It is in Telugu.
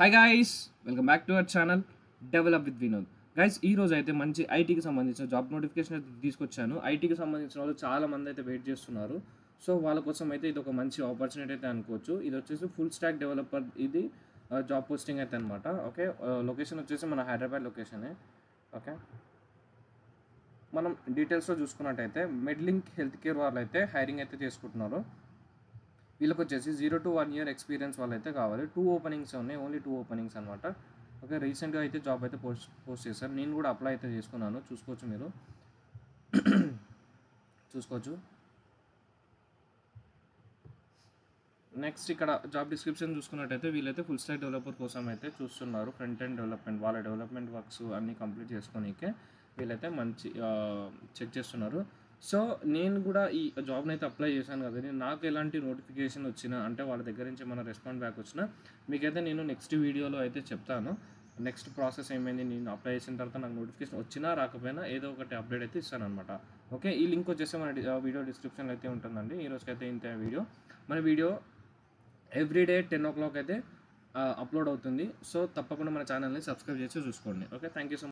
Hi guys, welcome back to our channel develop with Vinod. Guys, ఈ రోజు అయితే మంచి ఐటీకి సంబంధించిన జాబ్ నోటిఫికేషన్ అయితే తీసుకొచ్చాను. ఐటీకి సంబంధించిన వాళ్ళు చాలా మంది అయితే వెయిట్ చేస్తున్నారు. సో వాళ్ళ కోసం అయితే ఇది ఒక మంచి ఆపర్చునిటీ అయితే అనుకోవచ్చు. ఇది వచ్చేసి ఫుల్ స్టాక్ డెవలపర్ ఇది జాబ్ పోస్టింగ్ అయితే అనమాట. ఓకే, లొకేషన్ వచ్చేసి మన హైదరాబాద్ లొకేషనే. ఓకే, మనం డీటెయిల్స్లో చూసుకున్నట్టయితే మెడ్లింక్ హెల్త్ కేర్ వాళ్ళు అయితే హైరింగ్ అయితే చేసుకుంటున్నారు. వీళ్ళకి వచ్చేసి 0 to 1 year ఎక్స్పీరియన్స్ వాళ్ళు అయితే కావాలి. 2 ఓపెనింగ్స్ ఉన్నాయి, ఓన్లీ 2 ఓపెనింగ్స్ అనమాట. ఓకే, రీసెంట్గా అయితే జాబ్ అయితే పోస్ట్ చేశారు. నేను కూడా అప్లై అయితే చేసుకున్నాను, చూసుకోవచ్చు మీరు. చూసుకోవచ్చు. నెక్స్ట్ ఇక్కడ జాబ్ డిస్క్రిప్షన్ చూసుకున్నట్టయితే వీళ్ళైతే ఫుల్ స్టాక్ డెవలపర్ కోసం అయితే చూస్తున్నారు. ఫ్రంట్ ఎండ్ డెవలప్మెంట్, వాళ్ళ డెవలప్మెంట్ వర్క్స్ అన్నీ కంప్లీట్ చేసుకోనికే వీళ్ళైతే మంచి చెక్ చేస్తున్నారు. సో నేను కూడా ఈ జాబ్ని అయితే అప్లై చేశాను కదండి. నాకు ఎలాంటి నోటిఫికేషన్ వచ్చినా, అంటే వాళ్ళ దగ్గర నుంచి మన రెస్పాండ్ బ్యాక్ వచ్చినా మీకైతే నేను నెక్స్ట్ వీడియోలో అయితే చెప్తాను. నెక్స్ట్ ప్రాసెస్ ఏమైంది, నేను అప్లై చేసిన తర్వాత నాకు నోటిఫికేషన్ వచ్చినా రాకపోయినా ఏదో ఒకటి అప్డేట్ అయితే ఇస్తాను అనమాట. ఓకే, ఈ లింక్ వచ్చేసి మన వీడియో డిస్క్రిప్షన్లో అయితే ఉంటుందండి. ఈరోజుకైతే ఇంత వీడియో. మన వీడియో ఎవ్రీడే 10 o'clock అయితే అప్లోడ్ అవుతుంది. సో తప్పకుండా మన ఛానల్ని సబ్స్క్రైబ్ చేసి చూసుకోండి. Okay, thank you so much.